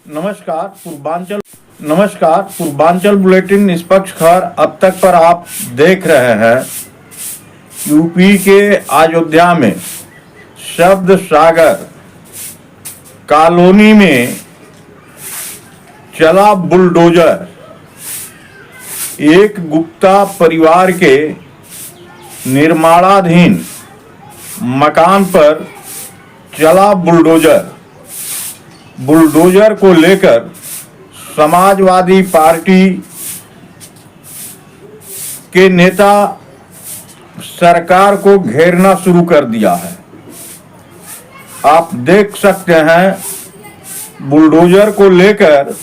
नमस्कार पूर्वांचल बुलेटिन निष्पक्ष खबर अब तक पर आप देख रहे हैं। यूपी के अयोध्या में शब्द सागर कॉलोनी में चला बुलडोजर। एक गुप्ता परिवार के निर्माणाधीन मकान पर चला बुलडोजर। बुलडोजर को लेकर समाजवादी पार्टी के नेता सरकार को घेरना शुरू कर दिया है। आप देख सकते हैं बुलडोजर को लेकर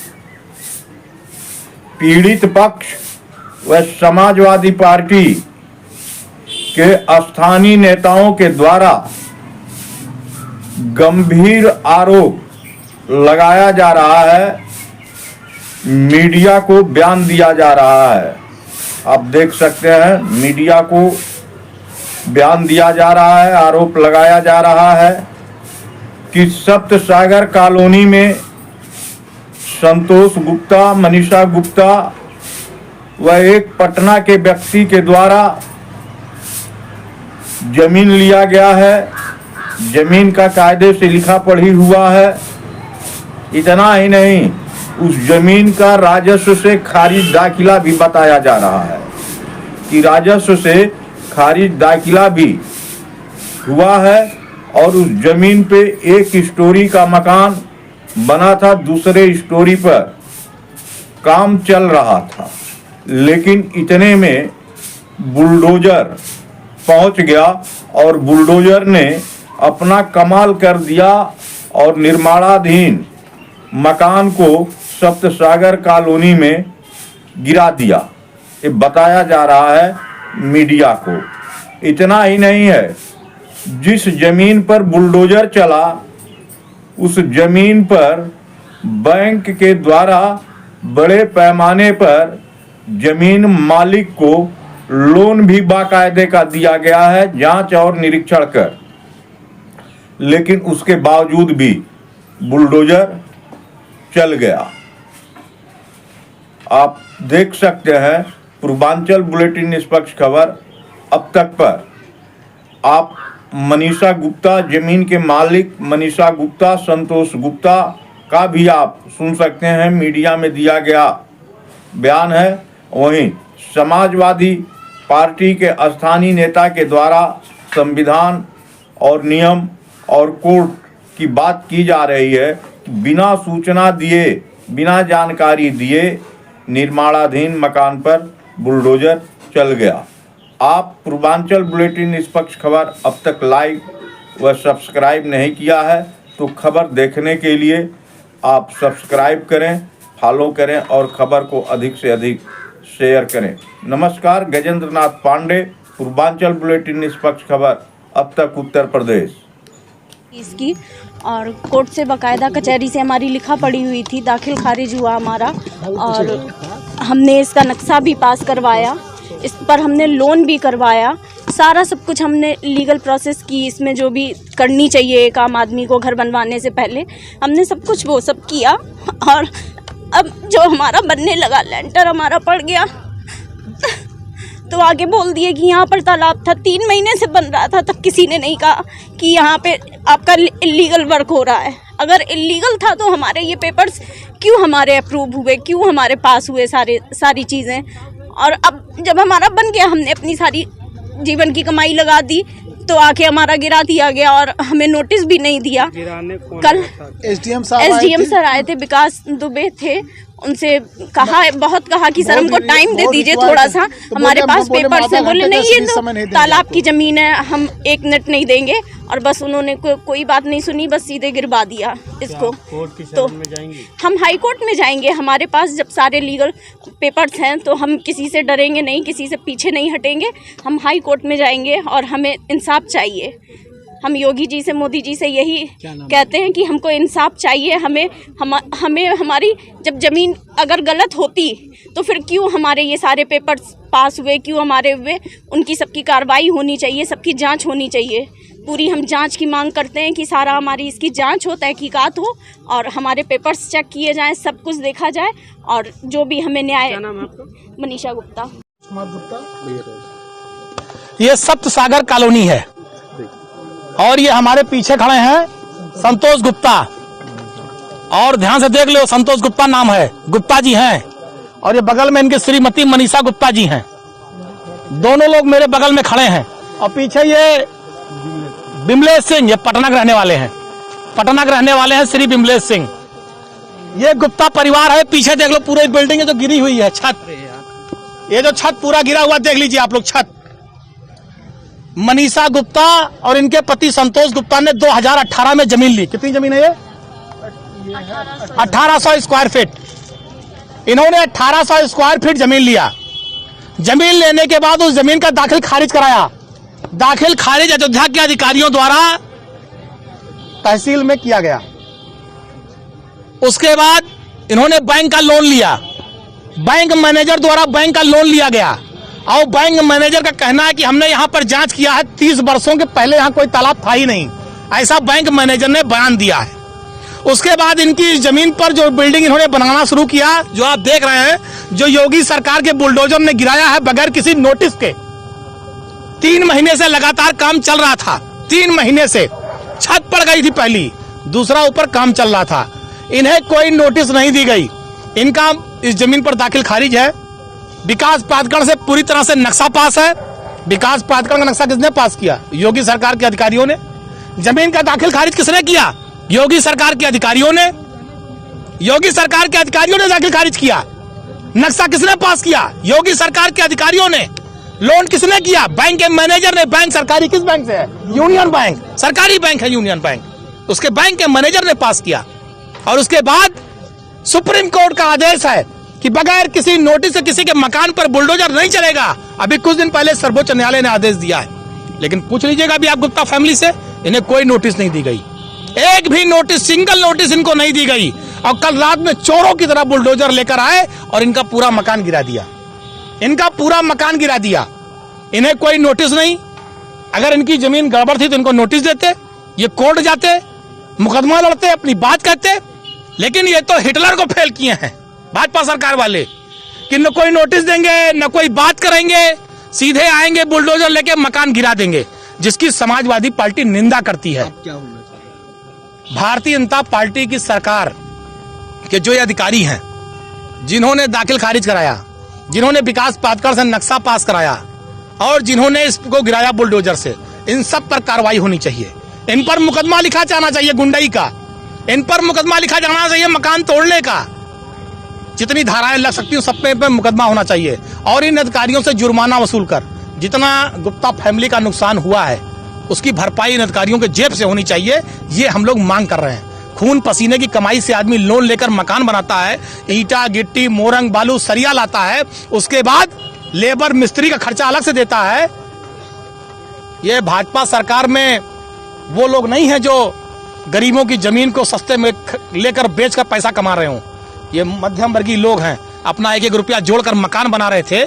पीड़ित पक्ष व समाजवादी पार्टी के स्थानीय नेताओं के द्वारा गंभीर आरोप लगाया जा रहा है। मीडिया को बयान दिया जा रहा है। आप देख सकते हैं मीडिया को बयान दिया जा रहा है। आरोप लगाया जा रहा है कि सप्त सागर कॉलोनी में संतोष गुप्ता, मनीषा गुप्ता व एक पटना के व्यक्ति के द्वारा जमीन लिया गया है। जमीन का कायदे से लिखा पढ़ी हुआ है। इतना ही नहीं, उस जमीन का राजस्व से खारिज दाखिला भी बताया जा रहा है कि राजस्व से खारिज दाखिला भी हुआ है। और उस जमीन पे एक स्टोरी का मकान बना था, दूसरे स्टोरी पर काम चल रहा था। लेकिन इतने में बुलडोजर पहुंच गया और बुलडोजर ने अपना कमाल कर दिया और निर्माणाधीन मकान को सप्त सागर कॉलोनी में गिरा दिया। ये बताया जा रहा है मीडिया को। इतना ही नहीं है, जिस जमीन पर बुलडोजर चला उस जमीन पर बैंक के द्वारा बड़े पैमाने पर जमीन मालिक को लोन भी बाकायदे का दिया गया है, जांच और निरीक्षण कर। लेकिन उसके बावजूद भी बुलडोजर चल गया। आप देख सकते हैं पूर्वांचल बुलेटिन निष्पक्ष खबर अब तक पर आप मनीषा गुप्ता, जमीन के मालिक मनीषा गुप्ता, संतोष गुप्ता का भी आप सुन सकते हैं। मीडिया में दिया गया बयान है। वहीं समाजवादी पार्टी के स्थानीय नेता के द्वारा संविधान और नियम और कोर्ट की बात की जा रही है। बिना सूचना दिए, बिना जानकारी दिए निर्माणाधीन मकान पर बुलडोजर चल गया। आप पूर्वांचल बुलेटिन निष्पक्ष खबर अब तक लाइक व सब्सक्राइब नहीं किया है तो खबर देखने के लिए आप सब्सक्राइब करें, फॉलो करें और खबर को अधिक से अधिक शेयर करें। नमस्कार, गजेंद्र नाथ पांडे, पूर्वांचल बुलेटिन निष्पक्ष खबर अब तक उत्तर प्रदेश। इसकी और कोर्ट से बाकायदा कचहरी से हमारी लिखा पड़ी हुई थी, दाखिल खारिज हुआ हमारा और हमने इसका नक्शा भी पास करवाया, इस पर हमने लोन भी करवाया। सारा सब कुछ हमने लीगल प्रोसेस की, इसमें जो भी करनी चाहिए एक आम आदमी को घर बनवाने से पहले हमने सब कुछ वो सब किया। और अब जो हमारा बनने लगा, लेंटर हमारा पड़ गया तो आगे बोल दिए कि यहाँ पर तालाब था, 3 महीने से बन रहा था, तब किसी ने नहीं कहा कि यहाँ पे आपका इल्लीगल वर्क हो रहा है। अगर इल्लीगल था तो हमारे ये पेपर्स क्यों हमारे अप्रूव हुए, क्यों हमारे पास हुए सारी चीज़ें। और अब जब हमारा बन गया, हमने अपनी सारी जीवन की कमाई लगा दी तो आके हमारा गिरा दिया गया और हमें नोटिस भी नहीं दिया। कल एसडीएम सर आए थे, विकास दुबे थे, उनसे बहुत कहा कि सर हमको टाइम दे दीजिए थोड़ा सा, हमारे पास पेपर से। बोले नहीं, ये तो तालाब की ज़मीन है, हम 1 मिनट नहीं देंगे। और बस उन्होंने कोई बात नहीं सुनी, बस सीधे गिरवा दिया इसको। तो हम हाई कोर्ट में जाएंगे। हमारे पास जब सारे लीगल पेपर्स हैं तो हम किसी से डरेंगे नहीं, किसी से पीछे नहीं हटेंगे। हम हाई कोर्ट में जाएंगे और हमें इंसाफ चाहिए। हम योगी जी से, मोदी जी से यही कहते हैं कि हमको इंसाफ चाहिए। हमें हमारी जब ज़मीन अगर गलत होती तो फिर क्यों हमारे ये सारे पेपर्स पास हुए, क्यों हमारे हुए, उनकी सबकी कार्रवाई होनी चाहिए, सबकी जांच होनी चाहिए। पूरी हम जांच की मांग करते हैं कि सारा हमारी इसकी जांच हो, तहकीकात हो और हमारे पेपर्स चेक किए जाएं, सब कुछ देखा जाए और जो भी हमें न्याय। क्या नाम है आपका? मनीषा गुप्ता। ये सप्त सागर कॉलोनी है और ये हमारे पीछे खड़े हैं संतोष गुप्ता, और ध्यान से देख लो, संतोष गुप्ता नाम है, गुप्ता जी हैं, और ये बगल में इनकी श्रीमती मनीषा गुप्ता जी हैं। दोनों लोग मेरे बगल में खड़े हैं और पीछे ये बिमलेश सिंह, ये पटना के रहने वाले हैं, पटना के रहने वाले हैं श्री बिमलेश सिंह। ये गुप्ता परिवार है। पीछे देख लो, पूरी बिल्डिंग है जो गिरी हुई है, छत, ये जो छत पूरा गिरा हुआ देख लीजिए आप लोग, छत। मनीषा गुप्ता और इनके पति संतोष गुप्ता ने 2018 में जमीन ली। कितनी जमीन है ये? 1800 स्क्वायर फीट। इन्होंने 1800 स्क्वायर फीट जमीन लिया। जमीन लेने के बाद उस जमीन का दाखिल खारिज कराया। दाखिल खारिज अयोध्या के अधिकारियों द्वारा तहसील में किया गया। उसके बाद इन्होंने बैंक का लोन लिया। बैंक मैनेजर द्वारा बैंक का लोन लिया गया और बैंक मैनेजर का कहना है कि हमने यहां पर जांच किया है, 30 वर्षों के पहले यहां कोई तालाब था ही नहीं, ऐसा बैंक मैनेजर ने बयान दिया है। उसके बाद इनकी इस जमीन पर जो बिल्डिंग इन्होंने बनाना शुरू किया, जो आप देख रहे हैं, जो योगी सरकार के बुलडोजर ने गिराया है बगैर किसी नोटिस के। 3 महीने से लगातार काम चल रहा था। 3 महीने से छत पड़ गई थी पहली, दूसरा ऊपर काम चल रहा था। इन्हें कोई नोटिस नहीं दी गई। इनका इस जमीन पर दाखिल खारिज है। विकास प्राधिकरण से पूरी तरह से नक्शा पास है। विकास प्राधिकरण का नक्शा किसने पास किया? योगी सरकार के अधिकारियों ने। जमीन का दाखिल खारिज किसने किया? योगी सरकार के अधिकारियों ने। योगी सरकार के अधिकारियों ने दाखिल खारिज किया। नक्शा किसने पास किया? योगी सरकार के अधिकारियों ने। लोन किसने किया? बैंक के मैनेजर ने। बैंक सरकारी किस बैंक से है? यूनियन बैंक, सरकारी बैंक है यूनियन बैंक। उसके बैंक के मैनेजर ने पास किया। और उसके बाद सुप्रीम कोर्ट का आदेश है कि बगैर किसी नोटिस से किसी के मकान पर बुलडोजर नहीं चलेगा। अभी कुछ दिन पहले सर्वोच्च न्यायालय ने आदेश दिया है। लेकिन पूछ लीजिएगा अभी आप गुप्ता फैमिली से, इन्हें कोई नोटिस नहीं दी गई। एक भी नोटिस, सिंगल नोटिस इनको नहीं दी गई। और कल रात में चोरों की तरह बुलडोजर लेकर आए और इनका पूरा मकान गिरा दिया। इनका पूरा मकान गिरा दिया। इन्हें कोई नोटिस नहीं। अगर इनकी जमीन गड़बड़ थी तो इनको नोटिस देते, ये कोर्ट जाते, मुकदमा लड़ते, अपनी बात कहते। लेकिन ये तो हिटलर को फेल किए हैं भाजपा सरकार वाले, कि न कोई नोटिस देंगे, न कोई बात करेंगे, सीधे आएंगे बुलडोजर लेके मकान गिरा देंगे, जिसकी समाजवादी पार्टी निंदा करती है। क्या होना चाहिए? भारतीय जनता पार्टी की सरकार के जो ये अधिकारी हैं, जिन्होंने दाखिल खारिज कराया, जिन्होंने विकास प्राधिकरण से नक्शा पास कराया और जिन्होंने इसको गिराया बुलडोजर से, इन सब पर कार्रवाई होनी चाहिए। इन पर मुकदमा लिखा जाना चाहिए गुंडई का। इन पर मुकदमा लिखा जाना चाहिए मकान तोड़ने का। जितनी धाराएं लग सकती हैं सब पे मुकदमा होना चाहिए। और इन अधिकारियों से जुर्माना वसूल कर जितना गुप्ता फैमिली का नुकसान हुआ है उसकी भरपाई इन अधिकारियों के जेब से होनी चाहिए। ये हम लोग मांग कर रहे हैं। खून पसीने की कमाई से आदमी लोन लेकर मकान बनाता है, ईटा गिट्टी मोरंग बालू सरिया लाता है, उसके बाद लेबर मिस्त्री का खर्चा अलग से देता है। ये भाजपा सरकार में वो लोग नहीं है जो गरीबों की जमीन को सस्ते में लेकर बेचकर पैसा कमा रहे हों। ये मध्यम वर्गीय लोग हैं, अपना 1-1 रुपया जोड़कर मकान बना रहे थे।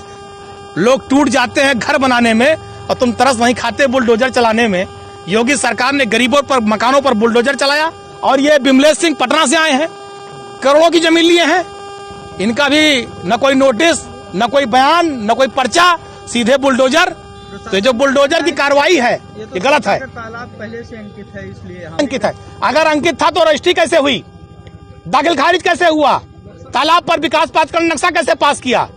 लोग टूट जाते हैं घर बनाने में और तुम तरस नहीं खाते बुलडोजर चलाने में। योगी सरकार ने गरीबों पर, मकानों पर बुलडोजर चलाया। और ये बिमलेश सिंह पटना से आए हैं, करोड़ों की जमीन लिए हैं। इनका भी न कोई नोटिस, न कोई बयान, न कोई पर्चा, सीधे बुलडोजर। तो जो बुलडोजर की कार्रवाई है ये गलत है। तालाब पहले से अंकित है, इसलिए अंकित है। अगर अंकित था तो रजिस्ट्री कैसे हुई? दाखिल खारिज कैसे हुआ? तालाब पर विकास प्राधिकरण नक्शा कैसे पास किया?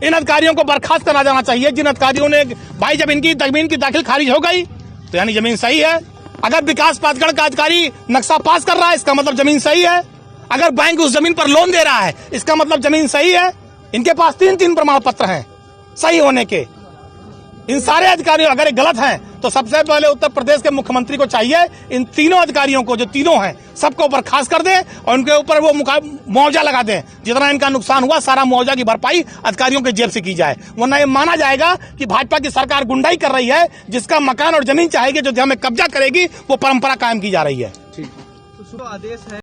इन अधिकारियों को बर्खास्त करा जाना चाहिए। जिन अधिकारियों ने, भाई जब इनकी जमीन की दाखिल खारिज हो गई तो यानी जमीन सही है। अगर विकास प्राधिकरण का अधिकारी नक्शा पास कर रहा है इसका मतलब जमीन सही है। अगर बैंक उस जमीन पर लोन दे रहा है इसका मतलब जमीन सही है। इनके पास 3 प्रमाण पत्र हैं सही होने के। इन सारे अधिकारियों अगर गलत हैं तो सबसे पहले उत्तर प्रदेश के मुख्यमंत्री को चाहिए इन तीनों अधिकारियों को, जो तीनों हैं, सबको बर्खास्त कर दें और उनके ऊपर वो मुआवजा लगा दें। जितना इनका नुकसान हुआ सारा मुआवजा की भरपाई अधिकारियों के जेब से की जाए। वरना ये माना जाएगा कि भाजपा की सरकार गुंडाई कर रही है। जिसका मकान और जमीन चाहेगी, जो हमें कब्जा करेगी, वो परंपरा कायम की जा रही है। ठीक, तो आदेश है।